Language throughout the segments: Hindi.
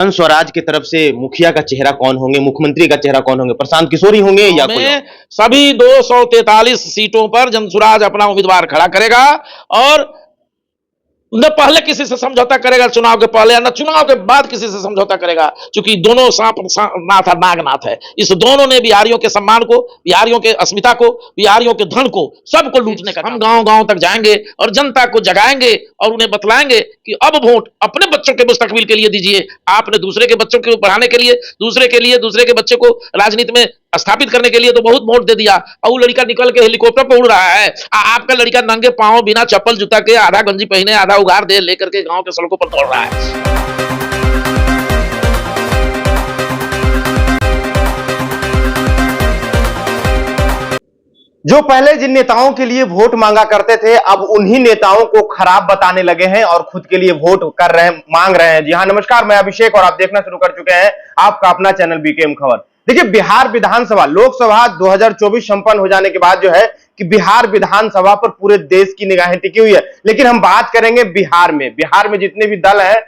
जन स्वराज की तरफ से मुखिया का चेहरा कौन होंगे, मुख्यमंत्री का चेहरा कौन होंगे? प्रशांत किशोर ही होंगे या कोई और? सभी 243 सीटों पर जनसुराज अपना उम्मीदवार खड़ा करेगा और न पहले किसी से समझौता करेगा चुनाव के पहले, न चुनाव के बाद किसी से समझौता करेगा, क्योंकि दोनों सांप नाथ और नागनाथ है। इस दोनों ने बिहारियों के सम्मान को, बिहारियों के अस्मिता को, बिहारियों के धन को, सबको लूटने का। हम गांव गांव तक जाएंगे और जनता को जगाएंगे और उन्हें बतलाएंगे कि अब वोट अपने बच्चों के मुस्तकबिल के लिए दीजिए। आपने दूसरे के बच्चों को पढ़ाने के लिए, दूसरे के बच्चे को राजनीति में स्थापित करने के लिए तो बहुत वोट दे दिया, और वो लड़का निकल के हेलीकॉप्टर पर उड़ रहा है। आपका लड़का नंगे पांव बिना चप्पल जूता के, आधा गंजी पहने आधा उगार दे लेकर के गांव के सड़कों पर दौड़ रहा है। जो पहले जिन नेताओं के लिए वोट मांगा करते थे, अब उन्हीं नेताओं को खराब बताने लगे हैं और खुद के लिए वोट कर रहे हैं, मांग रहे हैं। जी हां, नमस्कार, मैं अभिषेक और आप देखना शुरू कर चुके हैं आपका अपना चैनल बीकेएम खबर। देखिए, बिहार विधानसभा लोकसभा 2024 संपन्न हो जाने के बाद जो है कि बिहार विधानसभा पर पूरे देश की निगाहें टिकी हुई है। लेकिन हम बात करेंगे बिहार में जितने भी दल है,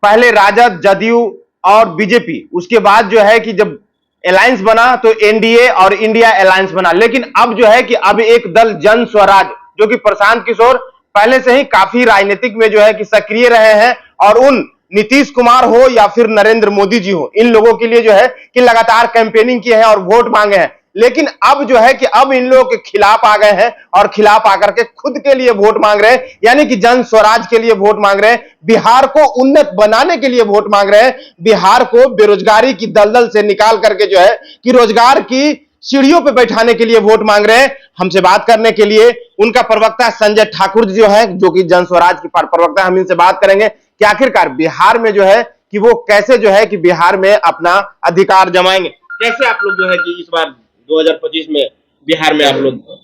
पहले राजद, जदयू और बीजेपी, उसके बाद जो है कि जब अलायंस बना तो एनडीए और इंडिया अलायंस बना। लेकिन अब जो है कि अब एक दल जन स्वराज, जो कि प्रशांत किशोर पहले से ही काफी राजनीतिक में जो है कि सक्रिय रहे हैं, और उन नीतीश कुमार हो या फिर नरेंद्र मोदी जी हो, इन लोगों के लिए जो है कि लगातार कैंपेनिंग की है और वोट मांगे हैं। लेकिन अब जो है कि अब इन लोगों के खिलाफ आ गए हैं और खिलाफ आकर के खुद के लिए वोट मांग रहे हैं, यानी कि जन स्वराज के लिए वोट मांग रहे हैं, बिहार को उन्नत बनाने के लिए वोट मांग रहे हैं, बिहार को बेरोजगारी की दलदल से निकाल करके जो है कि रोजगार की सीढ़ियों पे बैठाने के लिए वोट मांग रहे हैं। हमसे बात करने के लिए उनका प्रवक्ता संजय ठाकुर जो है, जो कि जन स्वराज की प्रवक्ता, हम इनसे बात करेंगे कि आखिरकार बिहार में जो है कि वो कैसे जो है कि बिहार में अपना अधिकार जमाएंगे। कैसे आप लोग जो है कि इस बार 2025 में बिहार में आप लोग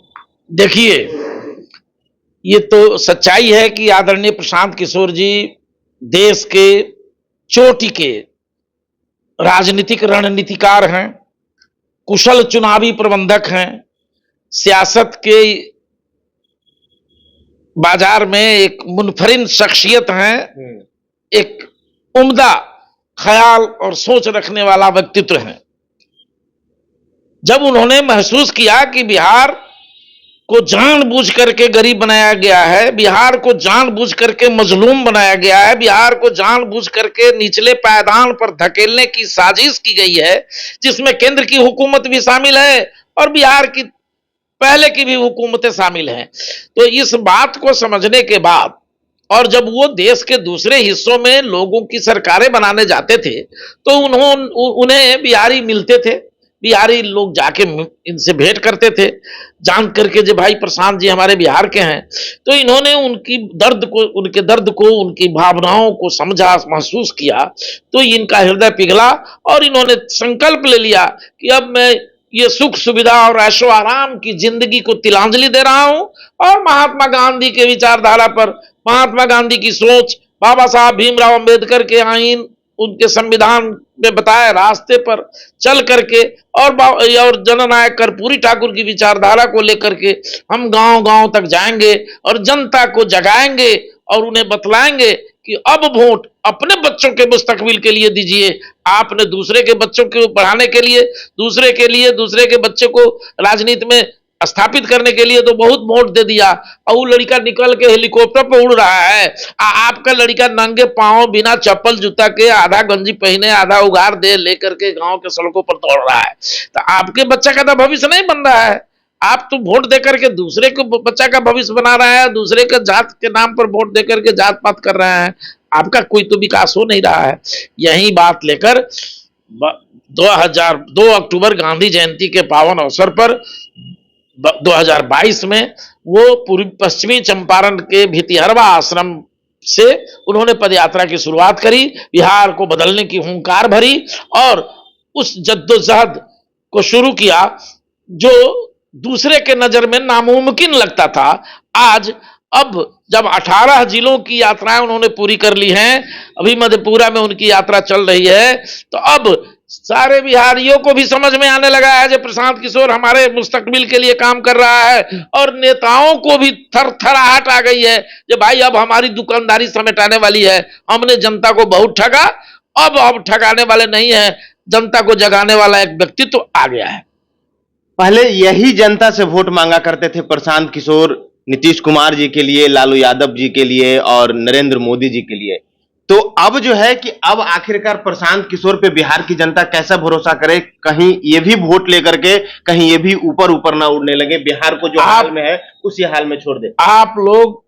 देखिए, ये तो सच्चाई है कि आदरणीय प्रशांत किशोर जी देश के चोटी के राजनीतिक रणनीतिकार हैं, कुशल चुनावी प्रबंधक हैं, सियासत के बाजार में एक मुनफरिद शख्सियत हैं, एक उम्दा ख्याल और सोच रखने वाला व्यक्तित्व है। जब उन्होंने महसूस किया कि बिहार को जानबूझ करके गरीब बनाया गया है, बिहार को जानबूझ करके मजलूम बनाया गया है, बिहार को जानबूझ करके निचले पायदान पर धकेलने की साजिश की गई है, जिसमें केंद्र की हुकूमत भी शामिल है और बिहार की पहले की भी हुकूमतें शामिल हैं, तो इस बात को समझने के बाद, और जब वो देश के दूसरे हिस्सों में लोगों की सरकारें बनाने जाते थे तो उन्हें बिहारी मिलते थे, बिहारी लोग जाके इनसे भेंट करते थे, जान करके जो भाई प्रशांत जी हमारे बिहार के हैं, तो इन्होंने उनके दर्द को, उनकी भावनाओं को समझा, महसूस किया, तो इनका हृदय पिघला और इन्होंने संकल्प ले लिया कि अब मैं ये सुख सुविधा और ऐशो आराम की जिंदगी को तिलांजलि दे रहा हूं, और महात्मा गांधी के विचारधारा पर, महात्मा गांधी की सोच, बाबा साहब भीमराव अंबेडकर के आईन, उनके संविधान में बताए रास्ते पर चल करके, और जननायक कर्पूरी ठाकुर की विचारधारा को लेकर के हम गांव गांव तक जाएंगे और जनता को जगाएंगे और उन्हें बतलाएंगे कि अब वोट अपने बच्चों के मुस्तकबिल के लिए दीजिए। आपने दूसरे के बच्चों को पढ़ाने के लिए, दूसरे के बच्चे को राजनीति में स्थापित करने के लिए तो बहुत वोट दे दिया, और वो लड़का निकल के हेलीकॉप्टर पर उड़ रहा है। आपका लड़का नंगे पांव बिना चप्पल जूता के, आधा गंजी पहने आधा उगार दे लेकर के गांव के सड़कों पर दौड़ रहा है, तो आपके बच्चा का तो भविष्य नहीं बन रहा है। आप तो वोट देकर के दूसरे को बच्चा का भविष्य बना रहा है, दूसरे के जात के नाम पर वोट देकर के जात पात कर रहे हैं, आपका कोई तो विकास हो नहीं रहा है। यही बात लेकर 2 अक्टूबर गांधी जयंती के पावन अवसर पर 2022 में वो पूर्वी पश्चिमी चंपारण के भितिहरवा आश्रम से उन्होंने पदयात्रा की शुरुआत करी, बिहार को बदलने की हुंकार भरी और उस जद्दोजहद को शुरू किया जो दूसरे के नजर में नामुमकिन लगता था। आज अब जब 18 जिलों की यात्राएं उन्होंने पूरी कर ली हैं, अभी मधेपुरा में उनकी यात्रा चल रही है, तो अब सारे बिहारियों को भी समझ में आने लगा है जो प्रशांत किशोर हमारे मुस्तकबिल के लिए काम कर रहा है, और नेताओं को भी थरथराहट आ गई है कि भाई अब हमारी दुकानदारी समेटाने वाली है, हमने जनता को बहुत ठगा अब ठगाने वाले नहीं है, जनता को जगाने वाला एक व्यक्तित्व तो आ गया है। पहले यही जनता से वोट मांगा करते थे प्रशांत किशोर, नीतीश कुमार जी के लिए, लालू यादव जी के लिए और नरेंद्र मोदी जी के लिए। तो अब जो है कि अब आखिरकार प्रशांत किशोर पे बिहार की जनता कैसा भरोसा करे, कहीं ये भी वोट लेकर के कहीं ये भी ऊपर ऊपर ना उड़ने लगे, बिहार को जो हाल में है उसी हाल में छोड़ दे। आप लोग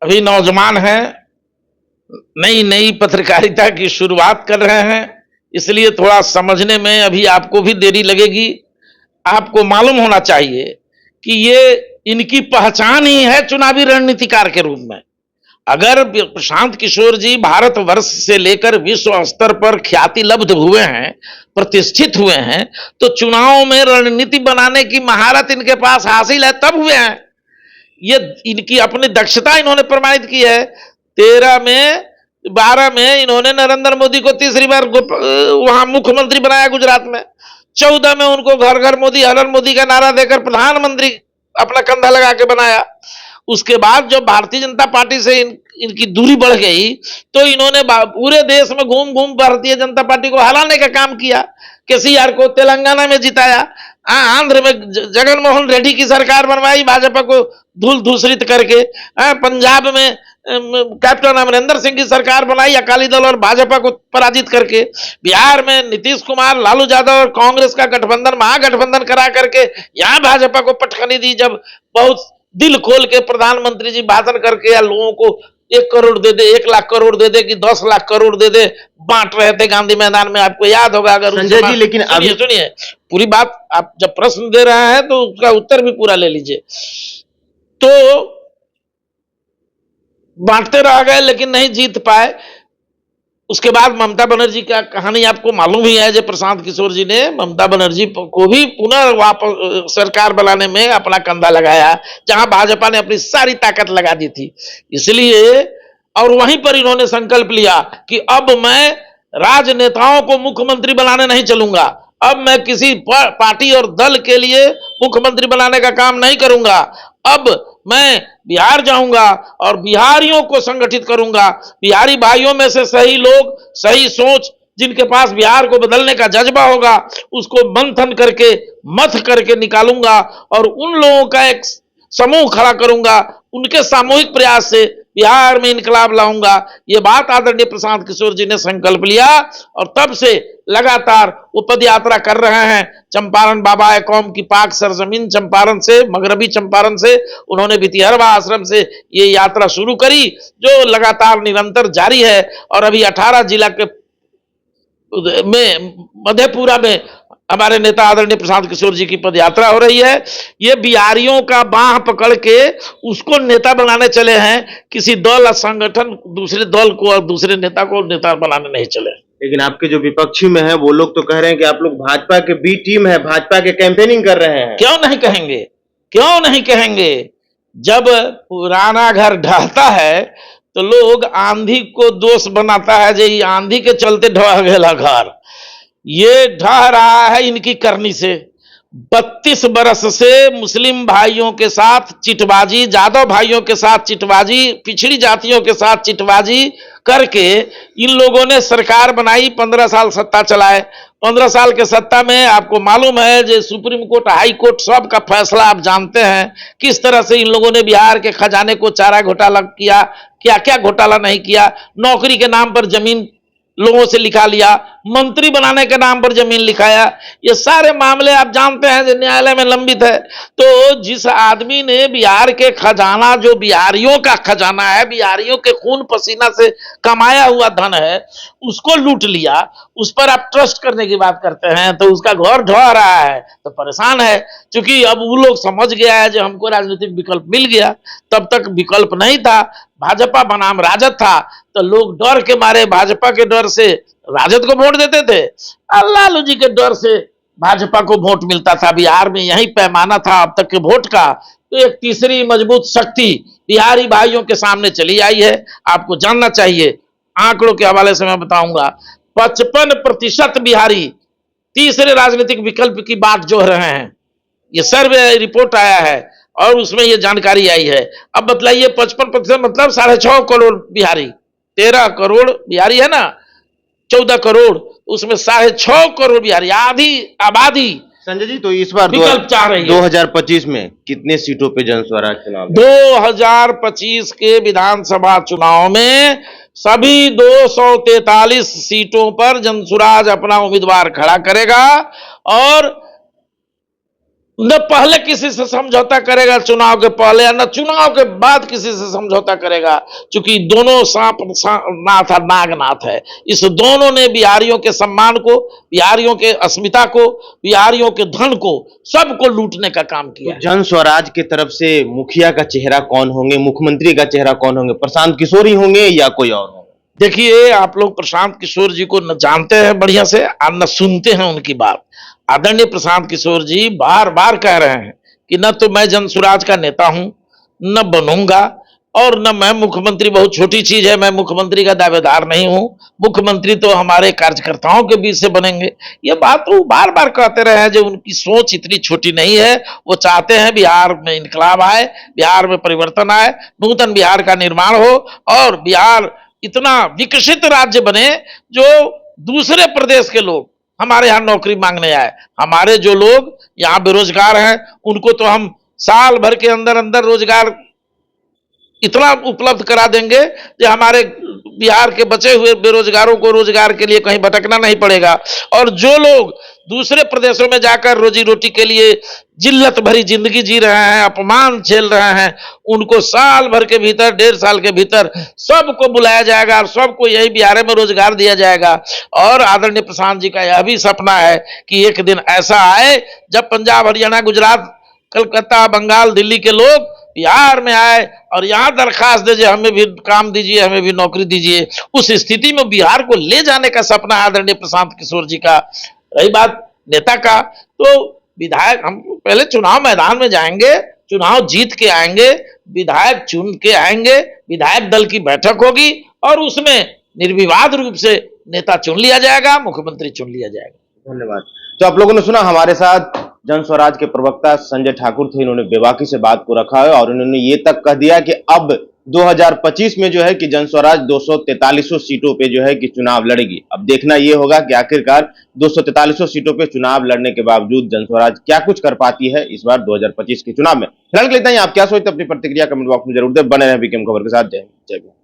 अभी नौजवान हैं, नई नई पत्रकारिता की शुरुआत कर रहे हैं, इसलिए थोड़ा समझने में अभी आपको भी देरी लगेगी। आपको मालूम होना चाहिए कि ये इनकी पहचान ही है चुनावी रणनीतिकार के रूप में। अगर प्रशांत किशोर जी भारतवर्ष से लेकर विश्व स्तर पर ख्याति लब्ध हुए हैं, प्रतिष्ठित हुए हैं, तो चुनाव में रणनीति बनाने की महारत इनके पास हासिल है, तब हुए हैं। ये इनकी अपनी दक्षता इन्होंने प्रमाणित की है। 13 में 12 में इन्होंने नरेंद्र मोदी को तीसरी बार वहां मुख्यमंत्री बनाया गुजरात में। 14 में उनको घर घर मोदी, हर हर मोदी का नारा देकर प्रधानमंत्री अपना कंधा लगा के बनाया। उसके बाद जब भारतीय जनता पार्टी से इनकी दूरी बढ़ गई तो इन्होंने पूरे देश में घूम घूम भारतीय जनता पार्टी को हराने का काम किया। केसीआर को तेलंगाना में जिताया, आंध्र में जगनमोहन रेड्डी की सरकार बनवाई भाजपा को धूल धूसरित करके, पंजाब में कैप्टन अमरिंदर सिंह की सरकार बनाई अकाली दल और भाजपा को पराजित करके, बिहार में नीतीश कुमार, लालू यादव और कांग्रेस का गठबंधन, महागठबंधन करा करके यहां भाजपा को पटखनी दी। जब बहुत दिल खोल के प्रधानमंत्री जी भाषण करके या लोगों को 1 करोड़ दे दे, 1 लाख करोड़ दे दे कि 10 लाख करोड़ दे दे, बांट रहे थे गांधी मैदान में, आपको याद होगा। अगर संजय जी, लेकिन अभी सुनिए पूरी बात, आप जब प्रश्न दे रहे हैं तो उसका उत्तर भी पूरा ले लीजिए। तो बांटते रह गए लेकिन नहीं जीत पाए। उसके बाद ममता बनर्जी का कहानी आपको मालूम ही है, जो प्रशांत किशोर जी ने ममता बनर्जी को भी पुनः वापस सरकार बनाने में अपना कंधा लगाया, जहां भाजपा ने अपनी सारी ताकत लगा दी थी। इसलिए और वहीं पर इन्होंने संकल्प लिया कि अब मैं राजनेताओं को मुख्यमंत्री बनाने नहीं चलूंगा, अब मैं किसी पार्टी और दल के लिए मुख्यमंत्री बनाने का काम नहीं करूंगा, अब मैं बिहार जाऊंगा और बिहारियों को संगठित करूंगा। बिहारी भाइयों में से सही लोग, सही सोच, जिनके पास बिहार को बदलने का जज्बा होगा, उसको मंथन करके मथ करके निकालूंगा और उन लोगों का एक समूह खड़ा करूंगा, उनके सामूहिक प्रयास से बिहार में इनकलाब लाऊंगा। ये बात आदरणीय प्रशांत किशोर जी ने संकल्प लिया और तब से लगातार वो पद यात्रा कर रहे हैं। चंपारण बाबा कौम की पाक सरजमीन चंपारण से, मगरबी चंपारण से उन्होंने भितिहरवा आश्रम से ये यात्रा शुरू करी, जो लगातार निरंतर जारी है। और अभी 18 जिला के में मधेपुरा में हमारे नेता आदरणीय प्रशांत किशोर जी की पदयात्रा हो रही है। ये बिहारियों का बाह पकड़ के उसको नेता बनाने चले हैं, किसी दल या संगठन दूसरे दल को और दूसरे नेता को नेता बनाने नहीं चले। लेकिन आपके जो विपक्षी में है वो लोग तो कह रहे हैं कि आप लोग भाजपा के बी टीम है, भाजपा के कैंपेनिंग कर रहे हैं। क्यों नहीं कहेंगे, क्यों नहीं कहेंगे? जब पुराना घर ढहता है तो लोग आंधी को दोष बनाता है, जे आंधी के चलते ढह गया घर। ये ढह रहा है इनकी करनी से। 32 बरस से मुस्लिम भाइयों के साथ चिटबाजी, यादव भाइयों के साथ चिटबाजी, पिछड़ी जातियों के साथ चिटबाजी करके इन लोगों ने सरकार बनाई, 15 साल सत्ता चलाए। 15 साल के सत्ता में आपको मालूम है जो सुप्रीम कोर्ट, हाई कोर्ट सब का फैसला आप जानते हैं, किस तरह से इन लोगों ने बिहार के खजाने को चारा घोटाला किया, क्या क्या घोटाला नहीं किया। नौकरी के नाम पर जमीन लोगों से लिखा लिया, मंत्री बनाने के नाम पर जमीन लिखाया। ये सारे मामले आप जानते हैं जो न्यायालय में लंबित है। तो जिस आदमी ने बिहार के खजाना, जो बिहारियों का खजाना है, बिहारियों के खून पसीना से कमाया हुआ धन है, उसको लूट लिया, उस पर आप ट्रस्ट करने की बात करते हैं, तो उसका घर ढह रहा है तो परेशान है। क्योंकि अब वो लोग समझ गया है जो हमको राजनीतिक विकल्प मिल गया, तब तक विकल्प नहीं था, भाजपा बनाम राजद था, तो लोग डर के मारे, भाजपा के डर से राजद को वोट देते थे, लालू जी के डर से भाजपा को वोट मिलता था। बिहार में यही पैमाना था अब तक के वोट का। तो एक तीसरी मजबूत शक्ति बिहारी भाइयों के सामने चली आई है। आपको जानना चाहिए, आंकड़ों के हवाले से मैं बताऊंगा, 55% बिहारी तीसरे राजनीतिक विकल्प की बात जोह रहे हैं। ये सर्वे रिपोर्ट आया है और उसमें ये जानकारी आई है। अब बतलाइए, 55% मतलब 6.5 करोड़ बिहारी, 13 करोड़ बिहारी है ना, 14 करोड़, उसमें 6.5 करोड़ बिहारी, आधी आबादी संजय जी, तो इस बार विकल्प चाह रही है। 2025 में कितने सीटों पे जन स्वराज चुनाव है? 2025 के विधानसभा चुनाव में सभी 243 सीटों पर जनसुराज अपना उम्मीदवार खड़ा करेगा और न पहले किसी से समझौता करेगा चुनाव के पहले, या न चुनाव के बाद किसी से समझौता करेगा, क्योंकि दोनों सांप नाथ और नागनाथ है। इस दोनों ने बिहारियों के सम्मान को, बिहारियों के अस्मिता को, बिहारियों के धन को, सबको लूटने का काम किया। तो जन स्वराज की तरफ से मुखिया का चेहरा कौन होंगे, मुख्यमंत्री का चेहरा कौन होंगे? प्रशांत किशोर ही होंगे या कोई और होंगे? देखिए, आप लोग प्रशांत किशोर जी को न जानते हैं बढ़िया से और न सुनते हैं उनकी बात। आदरणीय प्रशांत किशोर जी बार बार कह रहे हैं कि न तो मैं जनसुराज का नेता हूं, न बनूंगा, और न मैं मुख्यमंत्री, बहुत छोटी चीज है, मैं मुख्यमंत्री का दावेदार नहीं हूं, मुख्यमंत्री तो हमारे कार्यकर्ताओं के बीच से बनेंगे। ये बात वो बार बार कहते रहे हैं। जो उनकी सोच इतनी छोटी नहीं है, वो चाहते हैं बिहार में इनकलाब आए, बिहार में परिवर्तन आए, नूतन बिहार का निर्माण हो और बिहार इतना विकसित राज्य बने जो दूसरे प्रदेश के लोग हमारे यहाँ नौकरी मांगने आए। हमारे जो लोग यहाँ बेरोजगार हैं उनको तो हम साल भर के अंदर अंदर रोजगार इतना उपलब्ध करा देंगे कि हमारे बिहार के बचे हुए बेरोजगारों को रोजगार के लिए कहीं भटकना नहीं पड़ेगा। और जो लोग दूसरे प्रदेशों में जाकर रोजी रोटी के लिए जिल्लत भरी जिंदगी जी रहे हैं, अपमान झेल रहे हैं, उनको साल भर के भीतर, 1.5 साल के भीतर सबको बुलाया जाएगा और सबको यही बिहार में रोजगार दिया जाएगा। और आदरणीय प्रशांत जी का यह भी सपना है कि एक दिन ऐसा आए जब पंजाब, हरियाणा, गुजरात, कलकत्ता, बंगाल, दिल्ली के लोग बिहार में आए और यहाँ दरखास्त दीजिए, हमें भी काम दीजिए, हमें भी नौकरी दीजिए। उस स्थिति में बिहार को ले जाने का सपना आदरणीय प्रशांत किशोर जी का। रही बात नेता का, तो विधायक हम पहले चुनाव मैदान में जाएंगे, चुनाव जीत के आएंगे, विधायक चुन के आएंगे, विधायक दल की बैठक होगी और उसमें निर्विवाद रूप से नेता चुन लिया जाएगा, मुख्यमंत्री चुन लिया जाएगा। धन्यवाद। तो आप लोगों ने सुना, हमारे साथ जन स्वराज के प्रवक्ता संजय ठाकुर थे। इन्होंने बेबाकी से बात को रखा है और इन्होंने ये तक कह दिया कि अब 2025 में जो है कि जन स्वराज 243 सीटों पे जो है कि चुनाव लड़ेगी। अब देखना ये होगा कि आखिरकार 243 सीटों पे चुनाव लड़ने के बावजूद जन स्वराज क्या कुछ कर पाती है इस बार 2025 के चुनाव में। फिलहाल के लिए इतना ही। आप क्या सोचते हैं अपनी प्रतिक्रिया कमेंट बॉक्स में जरूर दें। बने रहें बीकेएम खबर के साथ। जय हिंद, जय भारत।